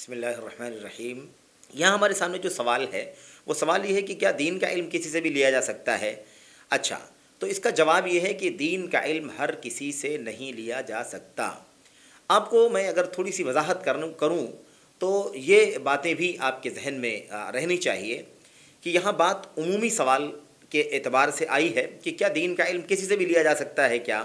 بسم اللہ الرحمن الرحیم۔ یہاں ہمارے سامنے جو سوال ہے وہ سوال یہ ہے کہ کیا دین کا علم کسی سے بھی لیا جا سکتا ہے؟ اچھا، تو اس کا جواب یہ ہے کہ دین کا علم ہر کسی سے نہیں لیا جا سکتا۔ آپ کو میں اگر تھوڑی سی وضاحت کروں تو یہ باتیں بھی آپ کے ذہن میں رہنی چاہیے کہ یہاں بات عمومی سوال کے اعتبار سے آئی ہے کہ کیا دین کا علم کسی سے بھی لیا جا سکتا ہے کیا؟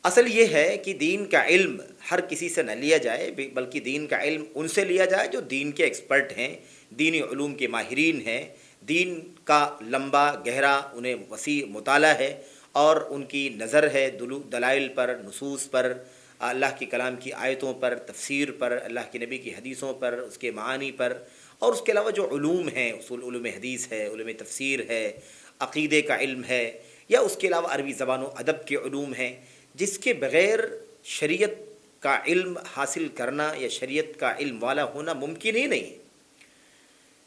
اصل یہ ہے کہ دین کا علم ہر کسی سے نہ لیا جائے، بلکہ دین کا علم ان سے لیا جائے جو دین کے ایکسپرٹ ہیں، دینی علوم کے ماہرین ہیں، دین کا لمبا گہرا انہیں وسیع مطالعہ ہے اور ان کی نظر ہے دلائل پر، نصوص پر، اللہ کے کلام کی آیتوں پر، تفسیر پر، اللہ کے نبی کی حدیثوں پر، اس کے معانی پر، اور اس کے علاوہ جو علوم ہیں، اصول علوم حدیث ہے، علوم تفسیر ہے، عقیدے کا علم ہے، یا اس کے علاوہ عربی زبان و ادب کے علوم ہیں، جس کے بغیر شریعت کا علم حاصل کرنا یا شریعت کا علم والا ہونا ممکن ہی نہیں ہے۔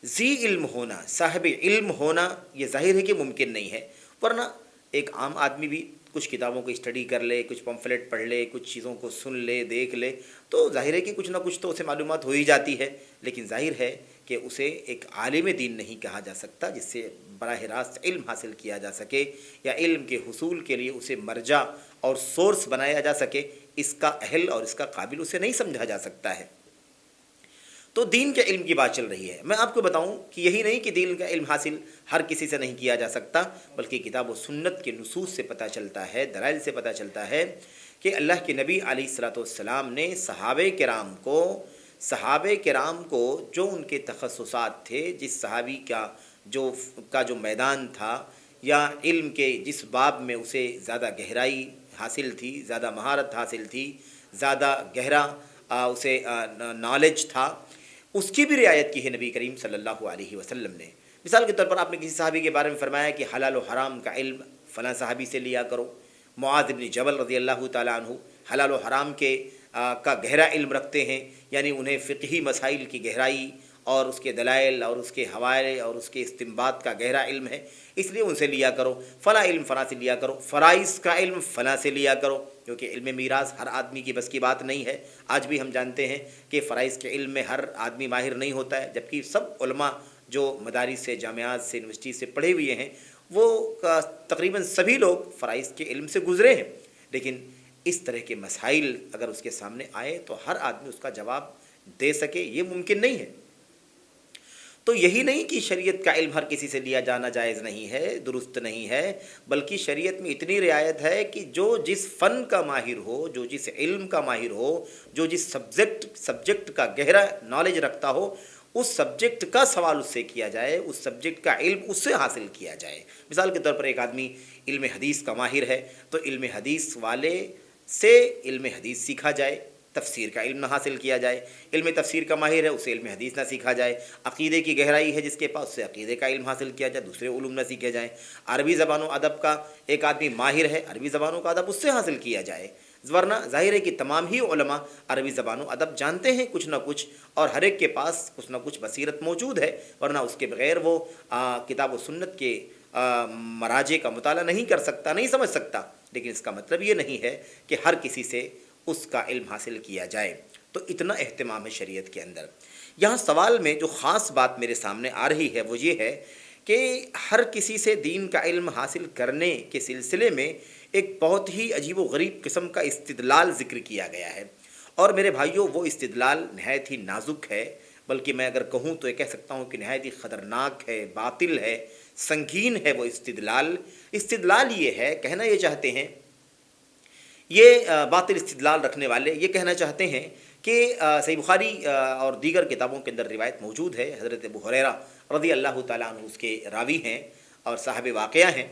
ذی علم ہونا، صاحب علم ہونا، یہ ظاہر ہے کہ ممکن نہیں ہے، ورنہ ایک عام آدمی بھی کچھ کتابوں کو اسٹڈی کر لے، کچھ پمفلٹ پڑھ لے، کچھ چیزوں کو سن لے، دیکھ لے، تو ظاہر ہے کہ کچھ نہ کچھ تو اسے معلومات ہو ہی جاتی ہے، لیکن ظاہر ہے کہ اسے ایک عالم دین نہیں کہا جا سکتا جس سے براہ راست علم حاصل کیا جا سکے یا علم کے حصول کے لیے اسے مرجع اور سورس بنایا جا سکے۔ اس کا اہل اور اس کا قابل اسے نہیں سمجھا جا سکتا ہے۔ تو دین کے علم کی بات چل رہی ہے۔ میں آپ کو بتاؤں کہ یہی نہیں کہ دین کا علم حاصل ہر کسی سے نہیں کیا جا سکتا، بلکہ کتاب و سنت کے نصوص سے پتہ چلتا ہے، دلائل سے پتہ چلتا ہے کہ اللہ کے نبی علیہ الصلوۃ والسلام نے صحابہ کرام کو جو ان کے تخصصات تھے، جس صحابی کا جو میدان تھا یا علم کے جس باب میں اسے زیادہ گہرائی حاصل تھی، زیادہ مہارت حاصل تھی، زیادہ گہرا اسے نالج تھا، اس کی بھی رعایت کی ہے نبی کریم صلی اللہ علیہ وسلم نے۔ مثال کے طور پر آپ نے کسی صحابی کے بارے میں فرمایا کہ حلال و حرام کا علم فلاں صحابی سے لیا کرو۔ معاذ بن جبل رضی اللہ تعالیٰ عنہ حلال و حرام کا گہرا علم رکھتے ہیں، یعنی انہیں فقہی مسائل کی گہرائی اور اس کے دلائل اور اس کے حوالے اور اس کے استنباط کا گہرا علم ہے، اس لیے ان سے لیا کرو۔ فلاں علم فلاں سے لیا کرو، فرائض کا علم فلاں سے لیا کرو، کیونکہ علم میراث ہر آدمی کی بس کی بات نہیں ہے۔ آج بھی ہم جانتے ہیں کہ فرائض کے علم میں ہر آدمی ماہر نہیں ہوتا ہے، جبکہ سب علماء جو مدارس سے، جامعات سے، یونیورسٹی سے پڑھے ہوئے ہیں، وہ تقریباً سبھی لوگ فرائض کے علم سے گزرے ہیں، لیکن اس طرح کے مسائل اگر اس کے سامنے آئے تو ہر آدمی اس کا جواب دے سکے، یہ ممکن نہیں ہے۔ تو یہی نہیں کہ شریعت کا علم ہر کسی سے لیا جانا جائز نہیں ہے، درست نہیں ہے، بلکہ شریعت میں اتنی رعایت ہے کہ جو جس فن کا ماہر ہو، جو جس علم کا ماہر ہو، جو جس سبجیکٹ کا گہرا نالج رکھتا ہو، اس سبجیکٹ کا سوال اس سے کیا جائے، اس سبجیکٹ کا علم اس سے حاصل کیا جائے۔ مثال کے طور پر ایک آدمی علم حدیث کا ماہر ہے تو علم حدیث والے سے علم حدیث سیکھا جائے، تفسیر کا علم نہ حاصل کیا جائے۔ علم تفسیر کا ماہر ہے، اسے علم حدیث نہ سیکھا جائے۔ عقیدے کی گہرائی ہے جس کے پاس، اس سے عقیدے کا علم حاصل کیا جائے، دوسرے علوم نہ سیکھے جائیں۔ عربی زبان و ادب کا ایک آدمی ماہر ہے، عربی زبانوں کا ادب اس سے حاصل کیا جائے، ورنہ ظاہر ہے کہ تمام ہی علماء عربی زبان و ادب جانتے ہیں کچھ نہ کچھ، اور ہر ایک کے پاس کچھ نہ کچھ بصیرت موجود ہے، ورنہ اس کے بغیر وہ کتاب و سنت کے مراجع کا مطالعہ نہیں کر سکتا، نہیں سمجھ سکتا۔ لیکن اس کا مطلب یہ نہیں ہے کہ ہر کسی سے اس کا علم حاصل کیا جائے۔ تو اتنا اہتمام ہے شریعت کے اندر۔ یہاں سوال میں جو خاص بات میرے سامنے آ رہی ہے وہ یہ ہے کہ ہر کسی سے دین کا علم حاصل کرنے کے سلسلے میں ایک بہت ہی عجیب و غریب قسم کا استدلال ذکر کیا گیا ہے، اور میرے بھائیوں وہ استدلال نہایت ہی نازک ہے، بلکہ میں اگر کہوں تو یہ کہہ سکتا ہوں کہ نہایت ہی خطرناک ہے، باطل ہے، سنگین ہے۔ وہ استدلال یہ ہے، کہنا یہ چاہتے ہیں، یہ باطل استدلال رکھنے والے یہ کہنا چاہتے ہیں کہ صحیح بخاری اور دیگر کتابوں کے اندر روایت موجود ہے، حضرت ابو ہریرہ رضی اللہ تعالیٰ عنہ اس کے راوی ہیں اور صاحب واقعہ ہیں۔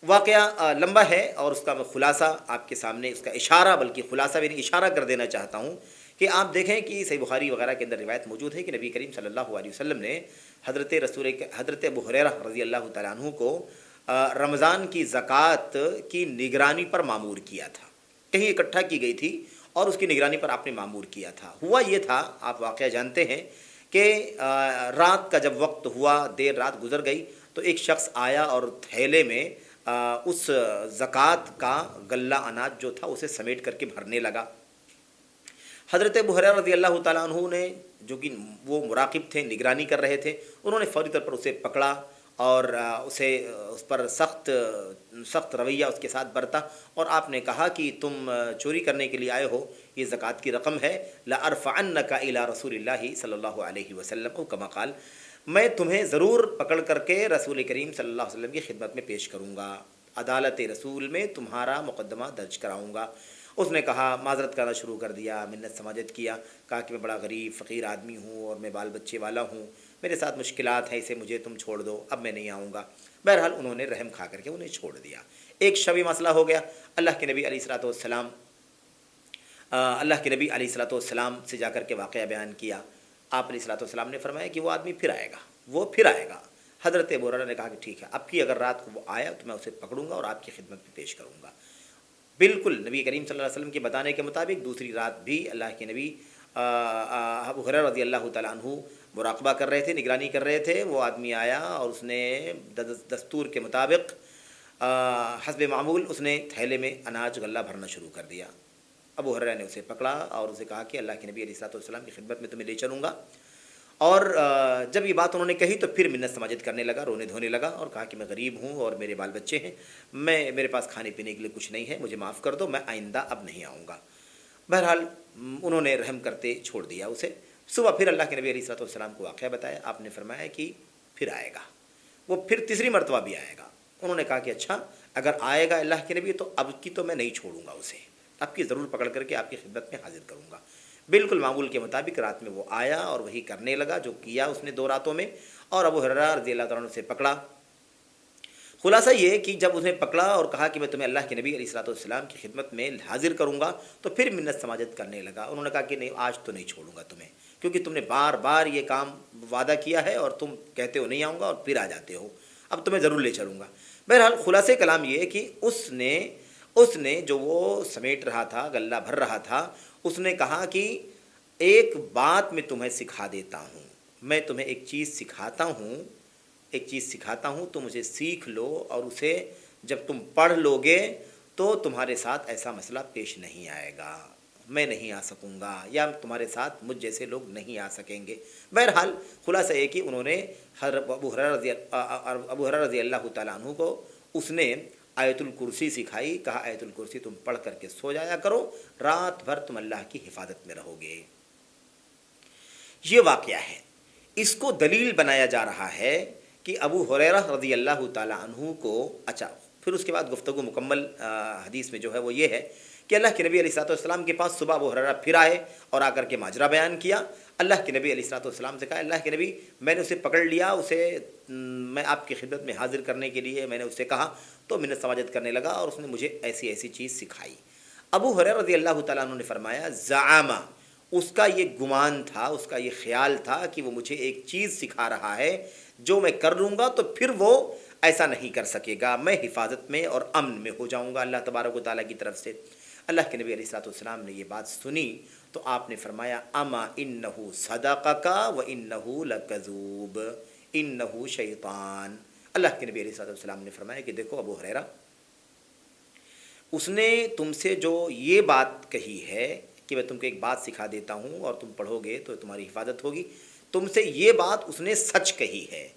واقعہ لمبا ہے اور اس کا میں خلاصہ آپ کے سامنے، اس کا اشارہ، بلکہ خلاصہ بھی نہیں، اشارہ کر دینا چاہتا ہوں کہ آپ دیکھیں کہ صحیح بخاری وغیرہ کے اندر روایت موجود ہے کہ نبی کریم صلی اللہ علیہ وسلم نے حضرت ابو ہریرہ رضی اللہ تعالیٰ عنہ کو رمضان کی زکوٰۃ کی نگرانی پر مامور کیا تھا، کہیں اکٹھا کی گئی تھی اور اس کی نگرانی پر آپ نے مامور کیا تھا۔ ہوا یہ تھا، آپ واقعہ جانتے ہیں کہ رات کا جب وقت ہوا، دیر رات گزر گئی، تو ایک شخص آیا اور تھیلے میں اس زکوٰۃ کا غلہ اناج جو تھا اسے سمیٹ کر کے بھرنے لگا۔ حضرت ابو ہریرہ رضی اللہ تعالیٰ عنہ نے، جو کہ وہ مراقب تھے، نگرانی کر رہے تھے، انہوں نے فوری طور پر اسے پکڑا اور اسے اس پر سخت رویہ اس کے ساتھ برتا، اور آپ نے کہا کہ تم چوری کرنے کے لیے آئے ہو، یہ زکوٰۃ کی رقم ہے، لأرفعنک الی رسول اللہ صلی اللہ علیہ وسلم او کما قال، میں تمہیں ضرور پکڑ کر کے رسول کریم صلی اللہ علیہ وسلم کی خدمت میں پیش کروں گا، عدالت رسول میں تمہارا مقدمہ درج کراؤں گا۔ اس نے کہا، معذرت کرنا شروع کر دیا، منت سماجت کیا، کہا کہ میں بڑا غریب فقیر آدمی ہوں اور میں بال بچے والا ہوں، میرے ساتھ مشکلات ہیں، اسے مجھے تم چھوڑ دو، اب میں نہیں آؤں گا۔ بہرحال انہوں نے رحم کھا کر کے انہیں چھوڑ دیا۔ ایک شبی مسئلہ ہو گیا، اللہ کے نبی علیہ الصلوۃ والسلام سے جا کر کے واقعہ بیان کیا۔ آپ علیہ الصلوۃ والسلام نے فرمایا کہ وہ آدمی پھر آئے گا، وہ پھر آئے گا۔ حضرت ابو ہریرہ نے کہا کہ ٹھیک ہے، اب کی اگر رات کو وہ آیا تو میں اسے پکڑوں گا اور آپ کی خدمت میں پیش کروں گا۔ بالکل نبی کریم صلی اللہ علیہ وسلم کے بتانے کے مطابق دوسری رات بھی اللہ کے نبی ابو ہریرہ رضی اللہ تعالیٰ عنہ مراقبہ کر رہے تھے، نگرانی کر رہے تھے، وہ آدمی آیا اور اس نے دستور کے مطابق حسب معمول اس نے تھیلے میں اناج غلہ بھرنا شروع کر دیا۔ ابو ہریرہ نے اسے پکڑا اور اسے کہا کہ اللہ کے نبی علیہ الصلوۃ والسلام کی خدمت میں تمہیں لے چلوں گا، اور جب یہ بات انہوں نے کہی تو پھر منت سماجت کرنے لگا، رونے دھونے لگا اور کہا کہ میں غریب ہوں اور میرے بال بچے ہیں، میرے پاس کھانے پینے کے لیے کچھ نہیں ہے، مجھے معاف کر دو، میں آئندہ اب نہیں آؤں گا۔ بہرحال انہوں نے رحم کرتے چھوڑ دیا اسے۔ صبح پھر اللہ کے نبی علیہ الصلوۃ والسلام کو واقعہ بتایا، آپ نے فرمایا کہ پھر آئے گا، وہ پھر تیسری مرتبہ بھی آئے گا۔ انہوں نے کہا کہ اچھا اگر آئے گا اللہ کے نبی تو اب کی تو میں نہیں چھوڑوں گا اسے، اب کی ضرور پکڑ کر کے آپ کی خدمت میں حاضر کروں گا۔ بالکل معمول کے مطابق رات میں وہ آیا اور وہی کرنے لگا جو کیا اس نے 2 راتوں میں، اور ابو ہریرہ رضی اللہ تعالیٰ عنہ سے پکڑا۔ خلاصہ یہ کہ جب اسے پکڑا اور کہا کہ میں تمہیں اللہ کے نبی علیہ الصلوۃ والسلام کی خدمت میں حاضر کروں گا، تو پھر منت سماجت کرنے لگا۔ انہوں نے کہا کہ نہیں، آج تو نہیں چھوڑوں گا تمہیں، کیونکہ تم نے بار بار یہ کام وعدہ کیا ہے اور تم کہتے ہو نہیں آؤں گا اور پھر آ جاتے ہو، اب تمہیں ضرور لے چلوں گا۔ بہرحال خلاصے کلام یہ ہے کہ اس نے جو وہ سمیٹ رہا تھا، غلہ بھر رہا تھا، اس نے کہا کہ ایک بات میں تمہیں سکھا دیتا ہوں، میں تمہیں ایک چیز سکھاتا ہوں، تم اسے سیکھ لو، اور اسے جب تم پڑھ لو گے تو تمہارے ساتھ ایسا مسئلہ پیش نہیں آئے گا، میں نہیں آ سکوں گا، یا تمہارے ساتھ مجھ جیسے لوگ نہیں آ سکیں گے۔ بہرحال خلاصہ یہ کہ انہوں نے ابو ہریرہ رضی اللہ تعالیٰ عنہ کو اس نے آیت الکرسی سکھائی، کہا آیت الکرسی تم پڑھ کر کے سو جایا کرو، رات بھر تم اللہ کی حفاظت میں رہو گے۔ یہ واقعہ ہے، اس کو دلیل بنایا جا رہا ہے کہ ابو ہریرہ رضی اللہ تعالیٰ عنہ کو اچھا پھر اس کے بعد گفتگو مکمل حدیث میں جو ہے وہ یہ ہے کہ اللہ کے نبی علیہ الصلوۃ والسلام کے پاس صبح ابو ہریرہ پھر آئے اور آ کر کے ماجرا بیان کیا۔ اللہ کے نبی علیہ الصلوۃ والسلام سے کہا، اللہ کے نبی میں نے اسے پکڑ لیا، میں آپ کی خدمت میں حاضر کرنے کے لیے میں نے اسے کہا تو منت سماجت کرنے لگا اور اس نے مجھے ایسی ایسی چیز سکھائی۔ ابو ہریرہ رضی اللہ تعالیٰ عنہ نے فرمایا، زعامہ، اس کا یہ گمان تھا، اس کا یہ خیال تھا کہ وہ مجھے ایک چیز سکھا رہا ہے جو میں کر لوں گا تو پھر وہ ایسا نہیں کر سکے گا، میں حفاظت میں اور امن میں ہو جاؤں گا اللہ تبارک و تعالیٰ کی طرف سے۔ اللہ کے نبی علیہ الصلوۃ والسلام نے یہ بات سنی تو آپ نے فرمایا، اما انہ صدقک و انہ لکذوب انہ شیطان۔ اللہ کے نبی علیہ الصلوۃ والسلام نے فرمایا کہ دیکھو ابو ہریرہ، اس نے تم سے جو یہ بات کہی ہے کہ میں تم کو ایک بات سکھا دیتا ہوں اور تم پڑھو گے تو تمہاری حفاظت ہوگی، تم سے یہ بات اس نے سچ کہی ہے،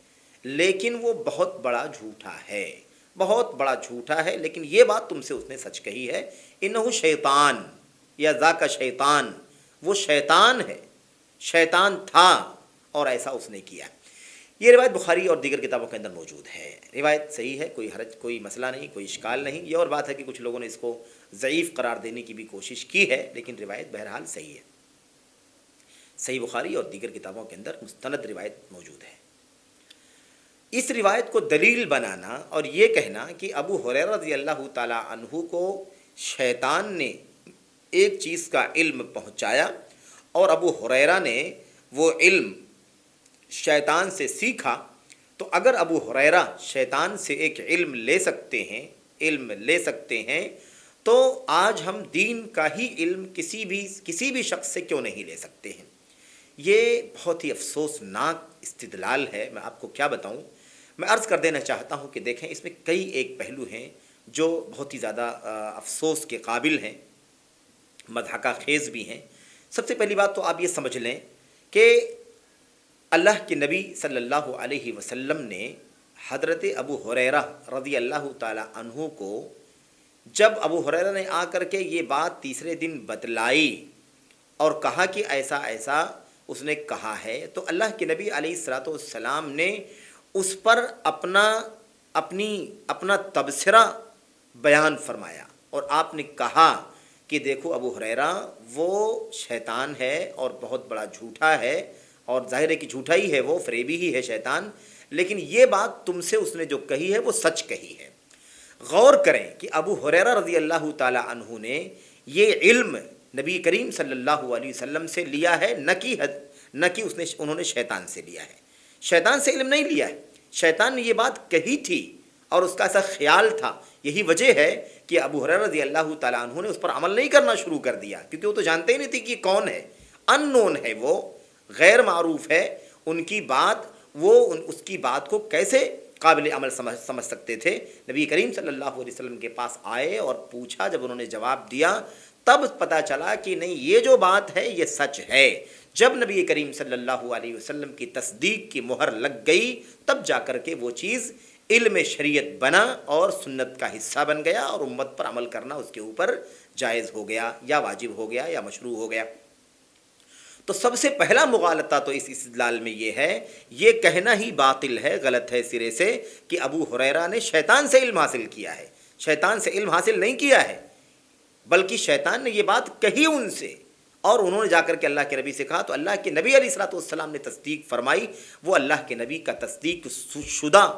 لیکن وہ بہت بڑا جھوٹا ہے، لیکن یہ بات تم سے اس نے سچ کہی ہے، انہ شیطان یا ذاک شیطان، وہ شیطان ہے، شیطان تھا اور ایسا اس نے کیا۔ یہ روایت بخاری اور دیگر کتابوں کے اندر موجود ہے، روایت صحیح ہے، کوئی حرج، کوئی مسئلہ نہیں، کوئی اشکال نہیں۔ یہ اور بات ہے کہ کچھ لوگوں نے اس کو ضعیف قرار دینے کی بھی کوشش کی ہے، لیکن روایت بہرحال صحیح ہے، صحیح بخاری اور دیگر کتابوں کے اندر مستند روایت موجود ہے۔ اس روایت کو دلیل بنانا اور یہ کہنا کہ ابو ہریرہ رضی اللہ تعالیٰ عنہ کو شیطان نے ایک چیز کا علم پہنچایا اور ابو ہریرہ نے وہ علم شیطان سے سیکھا، تو اگر ابو ہریرہ شیطان سے ایک علم لے سکتے ہیں تو آج ہم دین کا ہی علم کسی بھی شخص سے کیوں نہیں لے سکتے ہیں؟ یہ بہت ہی افسوسناک استدلال ہے، میں آپ کو کیا بتاؤں۔ میں عرض کر دینا چاہتا ہوں کہ دیکھیں اس میں کئی ایک پہلو ہیں جو بہت ہی زیادہ افسوس کے قابل ہیں، مضحکہ خیز بھی ہیں۔ سب سے پہلی بات تو آپ یہ سمجھ لیں کہ اللہ کے نبی صلی اللہ علیہ وسلم نے حضرت ابو ہریرہ رضی اللہ تعالی عنہ کو، جب ابو ہریرہ نے آ کر کے یہ بات تیسرے دن بتلائی اور کہا کہ ایسا ایسا اس نے کہا ہے، تو اللہ کے نبی علیہ الصلوۃ والسلام نے اس پر اپنا تبصرہ بیان فرمایا، اور آپ نے کہا کہ دیکھو ابو ہریرہ وہ شیطان ہے اور بہت بڑا جھوٹا ہے، اور ظاہر ہے کہ جھوٹا ہی ہے، وہ فریبی ہی ہے شیطان، لیکن یہ بات تم سے اس نے جو کہی ہے وہ سچ کہی ہے۔ غور کریں کہ ابو ہریرہ رضی اللہ تعالی عنہ نے یہ علم نبی کریم صلی اللہ علیہ وسلم سے لیا ہے، نہ کہ انہوں نے شیطان سے لیا ہے۔ شیطان سے علم نہیں لیا ہے، شیطان نے یہ بات کہی تھی اور اس کا ایسا خیال تھا۔ یہی وجہ ہے کہ ابو ہریرہ رضی اللہ تعالی عنہ نے اس پر عمل نہیں کرنا شروع کر دیا، کیونکہ وہ تو جانتے ہی نہیں تھے کہ کون ہے، ان نون ہے، وہ غیر معروف ہے، ان کی بات، وہ اس کی بات کو کیسے قابل عمل سمجھ سکتے تھے۔ نبی کریم صلی اللہ علیہ وسلم کے پاس آئے اور پوچھا، جب انہوں نے جواب دیا تب پتہ چلا کہ نہیں، یہ جو بات ہے یہ سچ ہے۔ جب نبی کریم صلی اللہ علیہ وسلم کی تصدیق کی مہر لگ گئی تب جا کر کے وہ چیز علم شریعت بنا اور سنت کا حصہ بن گیا، اور امت پر عمل کرنا اس کے اوپر جائز ہو گیا یا واجب ہو گیا یا مشروع ہو گیا۔ تو سب سے پہلا مغالطہ تو اس استدلال میں یہ ہے، یہ کہنا ہی باطل ہے، غلط ہے سرے سے، کہ ابو ہریرہ نے شیطان سے علم حاصل کیا ہے۔ شیطان سے علم حاصل نہیں کیا ہے، بلکہ شیطان نے یہ بات کہی ان سے، اور انہوں نے جا کر کے اللہ کے نبی سے کہا، تو اللہ کے نبی علیہ الصلوۃ والسلام نے تصدیق فرمائی۔ وہ اللہ کے نبی کا تصدیق شدہ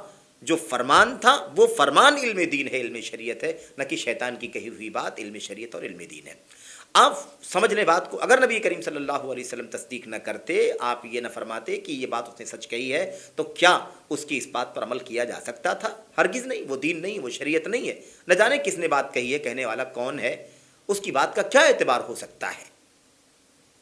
جو فرمان تھا وہ فرمان علم دین ہے، علم شریعت ہے، نہ کہ شیطان کی کہی ہوئی بات علم شریعت اور علم دین ہے۔ آپ سمجھ لیں بات کو، اگر نبی کریم صلی اللہ علیہ وسلم تصدیق نہ کرتے، آپ یہ نہ فرماتے کہ یہ بات اس نے سچ کہی ہے، تو کیا اس کی اس بات پر عمل کیا جا سکتا تھا؟ ہرگز نہیں، وہ دین نہیں، وہ شریعت نہیں ہے۔ نہ جانے کس نے بات کہی ہے، کہنے والا کون ہے، اس کی بات کا کیا اعتبار ہو سکتا ہے؟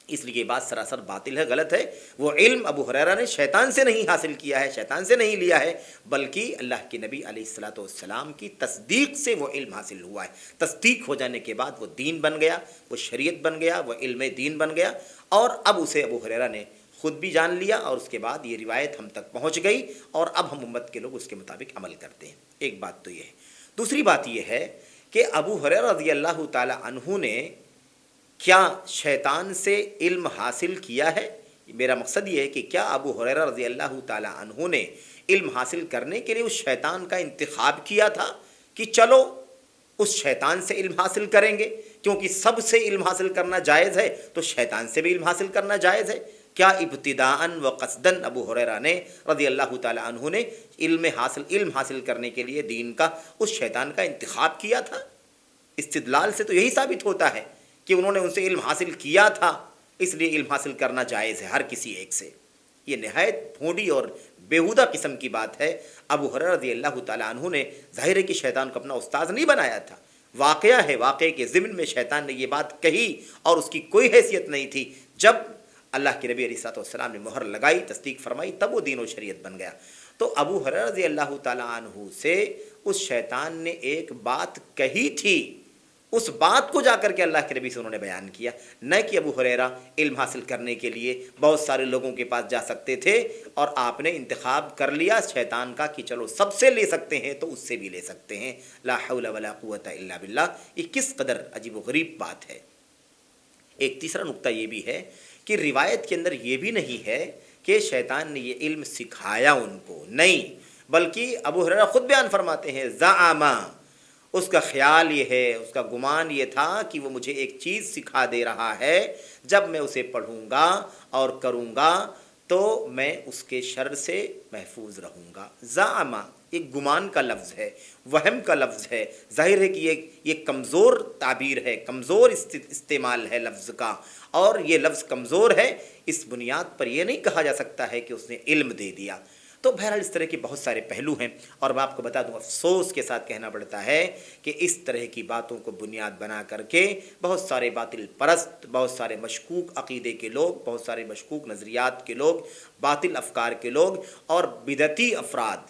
اس لیے یہ بات سراسر باطل ہے، غلط ہے۔ وہ علم ابو ہریرہ نے شیطان سے نہیں حاصل کیا ہے، شیطان سے نہیں لیا ہے، بلکہ اللہ کے نبی علیہ الصلوۃ والسلام کی تصدیق سے وہ علم حاصل ہوا ہے۔ تصدیق ہو جانے کے بعد وہ دین بن گیا، وہ شریعت بن گیا، وہ علم دین بن گیا، اور اب اسے ابو ہریرہ نے خود بھی جان لیا، اور اس کے بعد یہ روایت ہم تک پہنچ گئی، اور اب ہم امت کے لوگ اس کے مطابق عمل کرتے ہیں۔ ایک بات تو یہ ہے۔ دوسری بات یہ ہے کہ ابو ہریرہ رضی اللہ تعالی عنہ نے کیا شیطان سے علم حاصل کیا ہے؟ میرا مقصد یہ ہے کہ کیا ابو ہریرہ رضی اللہ تعالی عنہ نے علم حاصل کرنے کے لیے اس شیطان کا انتخاب کیا تھا کہ چلو اس شیطان سے علم حاصل کریں گے، کیونکہ سب سے علم حاصل کرنا جائز ہے تو شیطان سے بھی علم حاصل کرنا جائز ہے؟ کیا ابتداءً و قصداً ابو ہریرہ نے رضی اللہ تعالی عنہ نے علم حاصل کرنے کے لیے دین کا اس شیطان کا انتخاب کیا تھا؟ استدلال سے تو یہی ثابت ہوتا ہے کہ انہوں نے ان سے علم حاصل کیا تھا، اس لیے علم حاصل کرنا جائز ہے ہر کسی ایک سے۔ یہ نہایت بھونڈی اور بیہودہ قسم کی بات ہے۔ ابو ہریرہ رضی اللہ تعالی عنہ نے ظاہر ہے کہ شیطان کو اپنا استاد نہیں بنایا تھا، واقعہ ہے، واقعے کے ضمن میں شیطان نے یہ بات کہی اور اس کی کوئی حیثیت نہیں تھی۔ جب اللہ کے نبی علیہ الصلوۃ والسلام نے مہر لگائی، تصدیق فرمائی، تب وہ دین و شریعت بن گیا۔ تو ابو ہریرہ رضی اللہ تعالی عنہ سے اس شیطان نے ایک بات کہی تھی، اس بات کو جا کر کے اللہ کے نبی سے انہوں نے بیان کیا، نہ کہ ابو ہریرہ علم حاصل کرنے کے لیے بہت سارے لوگوں کے پاس جا سکتے تھے اور آپ نے انتخاب کر لیا شیطان کا کہ چلو سب سے لے سکتے ہیں تو اس سے بھی لے سکتے ہیں۔ لا حول ولا قوت الا باللہ۔ یہ کس قدر عجیب و غریب بات ہے۔ ایک تیسرا نقطہ یہ بھی ہے کہ روایت کے اندر یہ بھی نہیں ہے کہ شیطان نے یہ علم سکھایا ان کو، نہیں، بلکہ ابو ہریرہ خود بیان فرماتے ہیں، زعما، اس کا خیال یہ ہے، اس کا گمان یہ تھا کہ وہ مجھے ایک چیز سکھا دے رہا ہے، جب میں اسے پڑھوں گا اور کروں گا تو میں اس کے شر سے محفوظ رہوں گا۔ زعما ایک گمان کا لفظ ہے، وہم کا لفظ ہے، ظاہر ہے کہ یہ کمزور تعبیر ہے، کمزور استعمال ہے لفظ کا، اور یہ لفظ کمزور ہے، اس بنیاد پر یہ نہیں کہا جا سکتا ہے کہ اس نے علم دے دیا۔ تو بہرحال اس طرح کے بہت سارے پہلو ہیں، اور میں آپ کو بتا دوں، افسوس کے ساتھ کہنا پڑتا ہے کہ اس طرح کی باتوں کو بنیاد بنا کر کے بہت سارے باطل پرست، بہت سارے مشکوک عقیدے کے لوگ، بہت سارے مشکوک نظریات کے لوگ، باطل افکار کے لوگ اور بدعتی افراد،